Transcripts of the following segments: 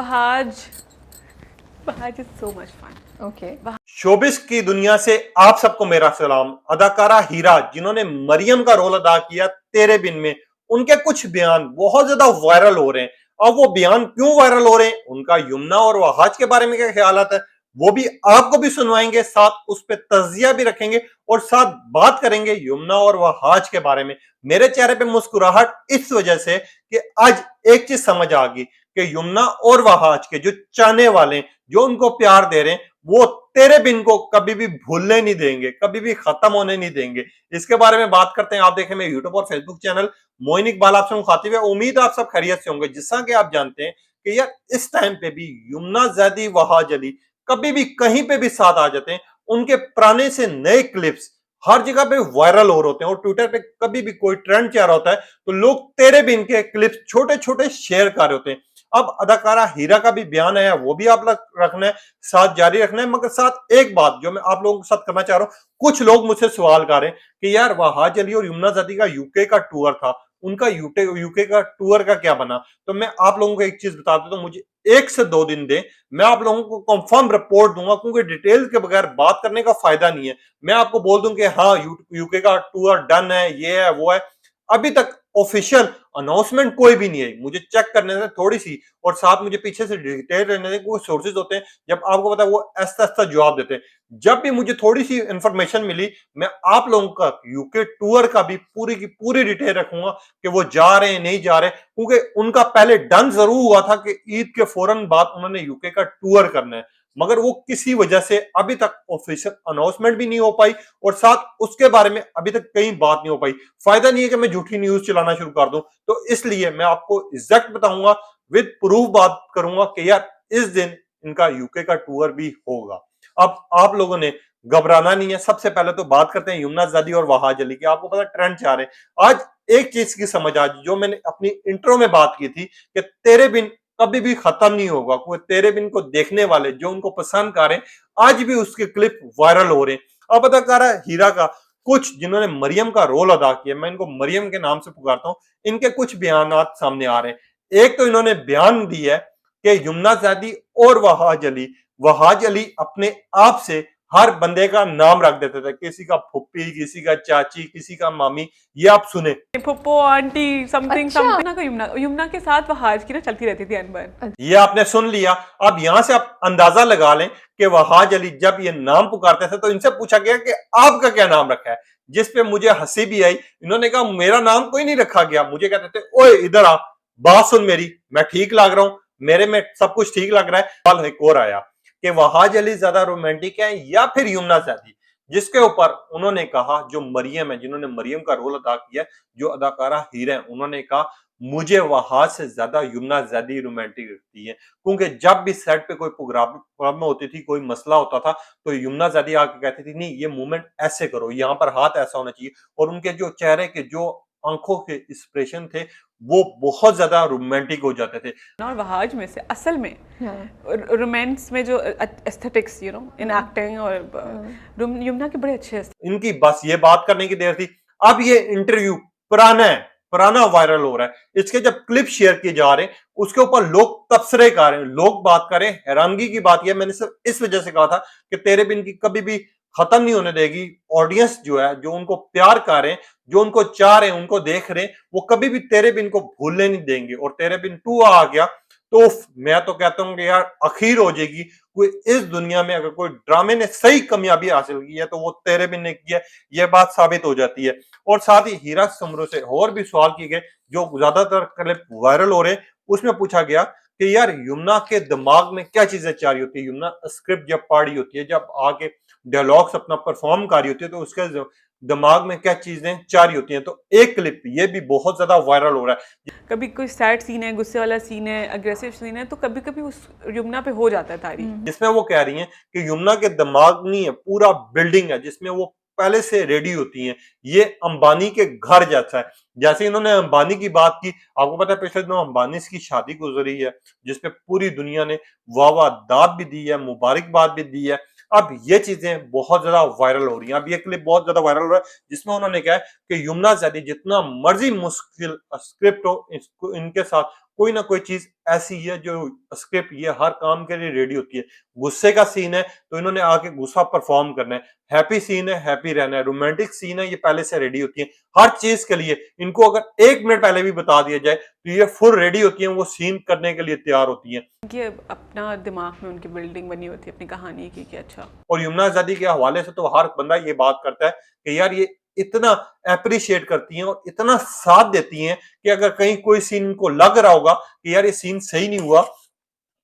Bahaj, Bahaj is so much fun. Okay. Showbiz की दुनिया से आप सबको मेरा सलाम। अदाकारा हीरा जिन्होंने मरियम का रोल अदा किया तेरे बिन में, उनके कुछ बयान बहुत ज्यादा वायरल हो रहे हैं। अब वो बयान क्यों वायरल हो रहे हैं, उनका यमुना और वहाज के बारे में क्या ख्यालात है, वो भी आपको भी सुनवाएंगे, साथ उस पर तजिया भी रखेंगे और साथ बात करेंगे यमुना और वहाज के बारे में। मेरे चेहरे पे मुस्कुराहट इस वजह से कि आज एक चीज समझ आ गई कि यमुना और वहाज के जो चाहने वाले, जो उनको प्यार दे रहे हैं, वो तेरे बिन को कभी भी भूलने नहीं देंगे, कभी भी खत्म होने नहीं देंगे। इसके बारे में बात करते हैं। आप देखें मेरे यूट्यूब और फेसबुक चैनल मोइन इकबाल आपसे मुखातिब है। उम्मीद आप सब खैरियत से होंगे। जिस कि आप जानते हैं कि यार इस टाइम पे भी यमुना जैदी वहाज अली कभी भी कहीं पे भी साथ आ जाते हैं। उनके पुराने से नए क्लिप्स हर जगह पे वायरल हो रहे होते हैं और ट्विटर पे कभी भी कोई ट्रेंड चल रहा होता है तो लोग तेरे बिन के क्लिप्स छोटे छोटे शेयर कर रहे होते हैं। अब अदाकारा हीरा का भी बयान आया, वो भी आप रखना है, साथ जारी रखना है। मगर साथ एक बात जो मैं आप लोगों के साथ करना चाह रहा हूं, कुछ लोग मुझसे सवाल कर रहे हैं कि यार वहाज अली और यमुना जैदी का यूके का टूर था, उनका यूके का टूर का क्या बना। तो मैं आप लोगों को एक चीज बता दूं, तो मुझे 1 से 2 दिन दे, मैं आप लोगों को कंफर्म रिपोर्ट दूंगा, क्योंकि डिटेल के बगैर बात करने का फायदा नहीं है। मैं आपको बोल दूं कि हाँ यूके का टूर डन है, ये है वो है, अभी तक ऑफिशियल अनाउंसमेंट कोई भी नहीं है। मुझे चेक करने से थोड़ी सी और साथ मुझे पीछे से डिटेल रहने दें। कोई सोर्सेज होते हैं, जब आपको पता है वो ऐसा ऐसा जवाब देते हैं। जब भी मुझे थोड़ी सी इंफॉर्मेशन मिली, मैं आप लोगों का यूके टूर का भी पूरी की पूरी डिटेल रखूंगा कि वो जा रहे हैं नहीं जा रहे, क्योंकि उनका पहले डन जरूर हुआ था कि ईद के फौरन बाद उन्होंने यूके का टूर करना है, मगर वो किसी वजह से अभी तक ऑफिशियल अनाउंसमेंट भी नहीं हो पाई और साथ उसके बारे में अभी तक कहीं बात नहीं हो पाई। फायदा नहीं है कि मैं झूठी न्यूज चलाना शुरू कर दूं, तो इसलिए मैं आपको एग्जैक्ट बताऊंगा, विद प्रूफ बात करूंगा कि यार इस दिन इनका यूके का टूर भी होगा। अब आप लोगों ने घबराना नहीं है। सबसे पहले तो बात करते हैं यमुना जैदी और वहाज अली की। आपको पता ट्रेंड चाह रहे हैं। आज एक चीज की समझ आज जो मैंने अपनी इंट्रो में बात की थी कि तेरे बिन कभी भी खत्म नहीं होगा। कोई तेरे बिन को देखने वाले जो उनको पसंद कर रहे हैं, आज भी उसके क्लिप वायरल हो रहे हैं। अब अदाकारा हीरा का कुछ जिन्होंने मरियम का रोल अदा किया, मैं इनको मरियम के नाम से पुकारता हूं, इनके कुछ बयानात सामने आ रहे हैं। एक तो इन्होंने बयान दिया है कि यमुना जैदी और वहाज अली अपने आप से हर बंदे का नाम रख देते थे, किसी का फुप्पी, किसी का चाची, किसी का मामी। ये आप सुने, फुप्पो आंटी समथिंग अच्छा। समथिंग ना, यमुना के साथ वहाज की ना चलती रहती थी अनबन। ये आपने सुन लिया। अब यहां से आप अंदाजा लगा लें कि वहाज अली जब ये नाम पुकारते थे तो इनसे पूछा गया कि आपका क्या नाम रखा है, जिस पे मुझे हंसी भी आई। इन्होंने कहा मेरा नाम कोई नहीं रखा गया। मुझे कहते थे ओए इधर आ, बात सुन मेरी, मैं ठीक लग रहा हूं, मेरे में सब कुछ ठीक लग रहा है। सवाल एक और आया कि वहाज अली ज्यादा रोमांटिक है या फिर यमुना जैदी, जिसके ऊपर उन्होंने कहा जो मरियम है, जिन्होंने मरियम का रोल अदा किया, जो अदाकारा हीरा है, उन्होंने कहा मुझे वहाज से ज्यादा यमुना जैदी रोमांटिक लगती है, क्योंकि जब भी सेट पे कोई प्रॉब्लम होती थी, कोई मसला होता था, तो यमुना जैदी आके कहती थी नहीं ये मूवमेंट ऐसे करो, यहाँ पर हाथ ऐसा होना चाहिए। और उनके जो चेहरे के जो आंखों के एक्सप्रेशन थे वो बहुत ज्यादा रोमांटिक हो जाते थे। और वहाज में से असल में रोमांस में जो एस्थेटिक्स इन एक्टिंग और यमुना के बड़े अच्छे इनकी बस ये बात करने की देर थी। अब ये इंटरव्यू पुराना है, पुराना वायरल हो रहा है। इसके जब क्लिप शेयर किए जा रहे हैं उसके ऊपर लोग तबसरे कर रहे हैं, लोग बात कर रहे हैं। हैरानगी की बात यह, मैंने सिर्फ इस वजह से कहा था कि तेरे बिन की कभी भी खत्म नहीं होने देगी। ऑडियंस जो है, जो उनको प्यार कर रहे हैं, जो उनको चाह रहे हैं, उनको देख रहे हैं, वो कभी भी तेरे बिन को भूलने नहीं देंगे। और तेरे बिन 2 आ गया तो मैं तो कहता हूं कि यार अखीर हो जाएगी। कोई इस दुनिया में अगर कोई ड्रामे ने सही कामयाबी हासिल की है तो वो तेरे बिन ने की है, यह बात साबित हो जाती है। और साथ ही हीरा समरो से और भी सवाल किए गए जो ज्यादातर क्लिप वायरल हो रहे हैं। उसमें पूछा गया कि यार यमुना के दिमाग में क्या चीजें चाह रही होती है, यमुना स्क्रिप्ट जब पढ़ रही होती है, जब आके डायलॉग्स अपना परफॉर्म कर रही होती है, तो उसके दिमाग में क्या चीजें चाह रही होती हैं। तो एक क्लिप ये भी बहुत ज्यादा वायरल हो रहा है। कभी कोई सैड सीन है, गुस्से वाला सीन है, अग्रेसिव सीन है, तो कभी कभी उस यमुना पे हो जाता है तारीफ। जिसमें वो कह रही हैं कि यमुना के दिमाग नहीं है, पूरा बिल्डिंग है जिसमें वो पहले से रेडी होती हैं। ये अंबानी के घर जैसा है। जैसे इन्होंने अंबानी की बात की, आपको पता है पिछले दिनों अंबानी की शादी गुजरी है, जिसपे पूरी दुनिया ने वाह दाद भी दी है, मुबारकबाद भी दी है। अब ये चीजें बहुत ज्यादा वायरल हो रही हैं। अब ये क्लिप बहुत ज्यादा वायरल हो रहा है जिसमें उन्होंने कहा है कि यमुना जैदी जितना मर्जी मुश्किल स्क्रिप्ट हो, इनके साथ कोई ना कोई चीज ऐसी है जो स्क्रिप्ट ये हर काम के लिए रेडी होती है। गुस्से का सीन है तो इन्होंने आके गुस्सा परफॉर्म करना है, हैप्पी सीन है हैप्पी रहना है, रोमांटिक सीन है ये पहले से रेडी होती है। हर चीज के लिए इनको अगर 1 मिनट पहले भी बता दिया जाए तो ये फुल रेडी होती है, वो सीन करने के लिए तैयार होती है। ये अपना दिमाग में उनकी बिल्डिंग बनी होती है अपनी कहानी की कि अच्छा। और यमुना आजादी के हवाले से तो हर बंदा ये बात करता है कि यार ये इतना अप्रिशिएट करती हैं और इतना साथ देती हैं कि अगर कहीं कोई सीन इनको लग रहा होगा कि यार ये सीन सही नहीं हुआ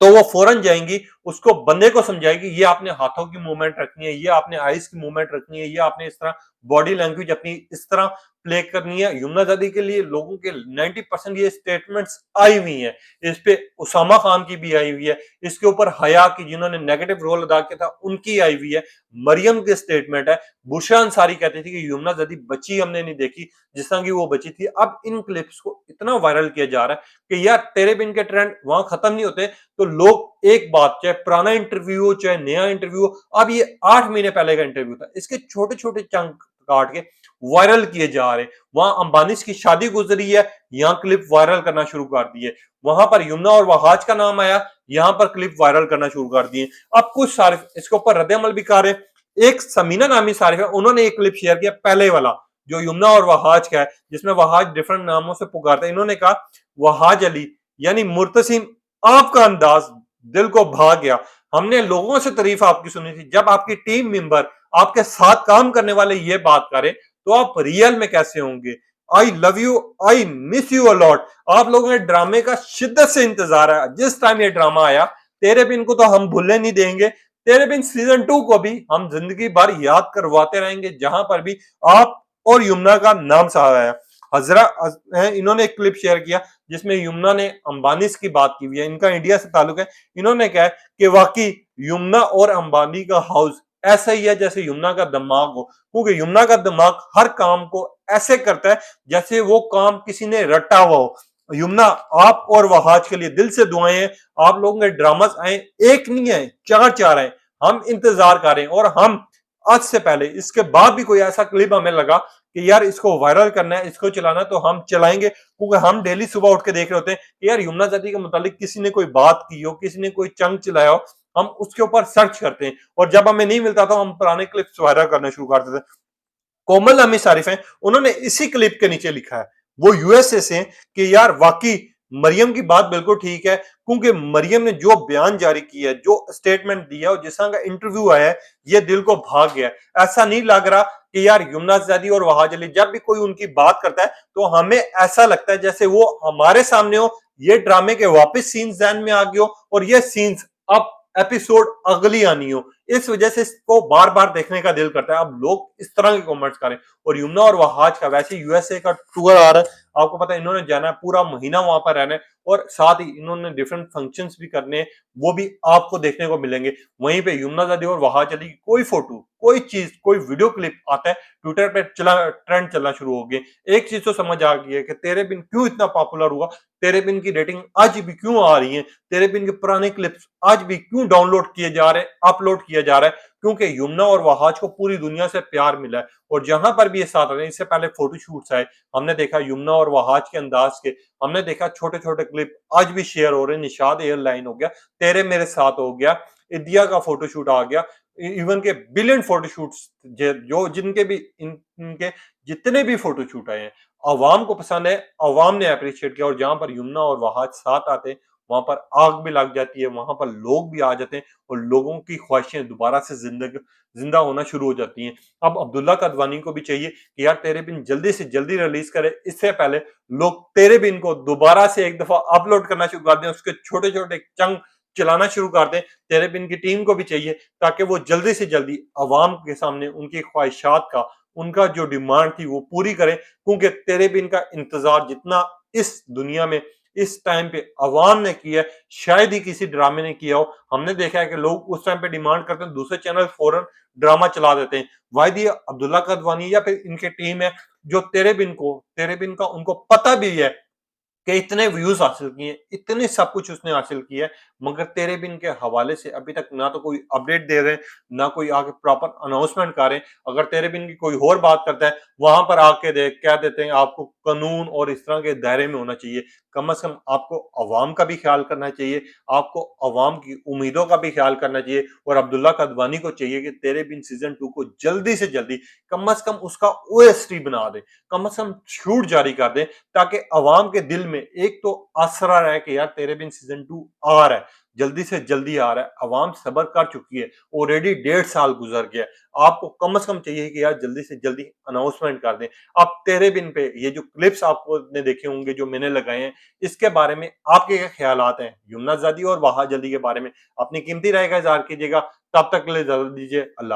तो वो फौरन जाएंगी, उसको बंदे को समझाएगी ये आपने हाथों की मूवमेंट रखनी है, ये आपने आईज की मूवमेंट रखनी है, ये आपने इस तरह बॉडी लैंग्वेज अपनी इस तरह प्ले करनी है। यमुना आजादी के लिए लोगों के 90% ये स्टेटमेंट्स आई हुई हैं। इस पे उसामा खान की भी आई हुई है, इसके ऊपर हया की जिन्होंने नेगेटिव रोल अदा किया था उनकी आई हुई है, मरियम की स्टेटमेंट है, बुशरा अंसारी कहती थी कि यमुना आजादी बची हमने नहीं देखी जिस तरह की वो बची थी। अब इन क्लिप्स को इतना वायरल किया जा रहा है कि यार तेरे बिन के ट्रेंड वहां खत्म नहीं होते, तो लोग एक बात चाहे पुराना इंटरव्यू हो चाहे नया इंटरव्यू हो, अब ये 8 महीने पहले का इंटरव्यू था, इसके छोटे छोटे चंक काट के वायरल किए जा रहे। वहां अंबानी की शादी गुजरी है, यहाँ क्लिप वायरल करना शुरू कर दिए, वहां पर यमुना और वहाज का नाम आया, यहाँ पर क्लिप वायरल करना शुरू कर दिए। अब कुछ सारिफ इसके ऊपर रद्द अमल भी कर रहे। एक समीना नामी सारिफ है, उन्होंने एक क्लिप शेयर किया पहले वाला जो यमुना और वहाज का है, जिसमें वहाज डिफरेंट नामों से पुकारता है। इन्होंने कहा वहाज अली यानी मुर्तसिम आपका अंदाज दिल को भा गया, हमने लोगों से तारीफ आपकी सुनी थी, जब आपकी टीम मेंबर आपके साथ काम करने वाले ये बात करें तो आप रियल में कैसे होंगे। I love you, I miss you a lot. आप लोगों ने ड्रामे का शिद्दत से इंतजार है, जिस टाइम ये ड्रामा आया तेरे बिन को तो हम भूलने नहीं देंगे, तेरे बिन सीजन 2 को भी हम जिंदगी भर याद करवाते रहेंगे, जहां पर भी आप और यमुना का नाम सारा है। हजरा इन्होंने एक क्लिप शेयर किया जिसमें यमुना ने अंबानी की बात की हुई है, इनका इंडिया से ताल्लुक है। इन्होंने कहा कि वाकई यमुना और अंबानी का हाउस ऐसा ही है जैसे यमुना का दिमाग हो, क्योंकि यमुना का दिमाग हर काम को ऐसे करता है जैसे वो काम किसी ने रटा हुआ हो। यमुना आप और वहाज के लिए दिल से दुआएं हैं, आप लोगों के ड्रामास आए, एक नहीं है चार चार आए, हम इंतजार करें। और हम आज से पहले इसके बाद भी कोई ऐसा क्लिप हमें लगा कि यार इसको वायरल करना है, इसको चलाना है, तो हम चलाएंगे, क्योंकि हम डेली सुबह उठ के देख रहे होते हैं कि यार यमुना आजादी के मुतालिक किसी ने कोई बात की हो, किसी ने कोई चंग चलाया हो, हम उसके ऊपर सर्च करते हैं और जब हमें नहीं मिलता तो हम पुराने क्लिप्स वायरल करना शुरू कर देते हैं। कोमल अमी सारिफ हैं, उन्होंने इसी क्लिप के नीचे लिखा है, वो यूएसए से, कि यार वाकई मरियम की बात बिल्कुल ठीक है, क्योंकि मरियम ने जो बयान जारी किया है, जो स्टेटमेंट दिया और जिस तरह का इंटरव्यू आया है, ये दिल को भाग गया। ऐसा नहीं लग रहा कि यार यमुना आजादी और वहाज अली जब भी कोई उनकी बात करता है तो हमें ऐसा लगता है जैसे वो हमारे सामने हो, ये ड्रामे के वापस सीन्स ज़हन में आ गए हो और ये सीन्स अब एपिसोड अगली आनी हो। इस वजह से इसको बार बार देखने का दिल करता है। अब लोग इस तरह के कमेंट्स करें। और यमुना और वहाज का वैसे यूएसए का टूर आ रहा है, आपको पता है, इन्होंने जाना है, पूरा महीना वहां पर रहना है और साथ ही इन्होंने डिफरेंट फंक्शंस भी करने हैं, वो भी आपको देखने को मिलेंगे। वहीं पे यमुना आजादी और वहाज अली की कोई फोटो, कोई चीज, कोई वीडियो क्लिप आता है ट्विटर पे ट्रेंड चलना शुरू हो गए। एक चीज तो समझ आ गई है कि तेरे बिन क्यों इतना पॉपुलर हुआ, तेरे बिन की रेटिंग आज भी क्यों आ रही है, तेरे बिन के पुराने क्लिप्स आज भी क्यों डाउनलोड किए जा रहे हैं, अपलोड किया जा रहा है, क्योंकि यमुना और वहाज को पूरी दुनिया से प्यार मिला है। और जहां पर भी ये साथ रहे, इससे पहले फोटोशूट्स आए, हमने देखा यमुना और वहाज के अंदाज के, हमने देखा छोटे छोटे क्लिप आज भी शेयर हो रहे हैं। निशाद एयरलाइन हो गया, तेरे मेरे साथ हो गया, इंडिया का फोटोशूट आ गया, इवन के बिलियन फोटोशूट्स जो जिनके भी इनके जितने भी फोटोशूट आए हैं अवाम को पसंद है, अवाम ने अप्रिशिएट किया। और जहां पर यमुना और वहाज साथ आते हैं वहां पर आग भी लग जाती है, वहां पर लोग भी आ जाते हैं और लोगों की ख्वाहिशें दोबारा से जिंदा होना शुरू हो जाती हैं। अब अब्दुल्ला कदवानी को भी चाहिए कि यार तेरे बिन जल्दी से जल्दी रिलीज करे, इससे पहले लोग तेरे बिन को दोबारा से एक दफा अपलोड करना शुरू कर दें, उसके छोटे छोटे चंग चलाना शुरू कर दें। तेरे बिन की टीम को भी चाहिए ताकि वो जल्दी से जल्दी अवाम के सामने उनकी ख्वाहिशात का, उनका जो डिमांड थी वो पूरी करें, क्योंकि तेरे बिन का इंतजार जितना इस दुनिया में इस टाइम पे अवाम ने किया है शायद ही किसी ड्रामे ने किया हो। हमने देखा है कि लोग उस टाइम पे डिमांड करते हैं, दूसरे चैनल फौरन ड्रामा चला देते हैं। वाहिद अब्दुल्ला कदवानी या फिर इनकी टीम है जो तेरे बिन का उनको पता भी है कि इतने व्यूज हासिल किए, इतने सब कुछ उसने हासिल किया है, मगर तेरे बिन के हवाले से अभी तक ना तो कोई अपडेट दे रहे हैं, ना कोई आके प्रॉपर अनाउंसमेंट कर रहे हैं। अगर तेरे बिन की कोई और बात करता है, वहां पर आके देख कह देते हैं आपको कानून और इस तरह के दायरे में होना चाहिए। कम से कम आपको अवाम का भी ख्याल करना चाहिए, आपको अवाम की उम्मीदों का भी ख्याल करना चाहिए, और अब्दुल्ला कदवानी को चाहिए कि तेरे बिन सीजन 2 को जल्दी से जल्दी कम से कम उसका ओएसटी बना दे, कम से कम छूट जारी कर दे, ताकि अवाम के दिल में एक तो आसरा रहे कि यार तेरे बिन सीजन 2 आ रहा है, जल्दी से जल्दी आ रहा है। अवाम सब्र कर चुकी है, ऑलरेडी 1.5 साल गुजर गया है। आपको कम से कम चाहिए कि यार जल्दी से जल्दी अनाउंसमेंट कर दें। अब तेरे बिन पे ये जो क्लिप्स आपको ने देखे होंगे जो मैंने लगाए हैं, इसके बारे में आपके क्या ख्यालात हैं? यमुना ज़ादी और वाहा जल्दी के बारे में अपनी कीमती राय का इज़हार कीजिएगा। तब तक के लिए इजाज़त दीजिए। अल्लाह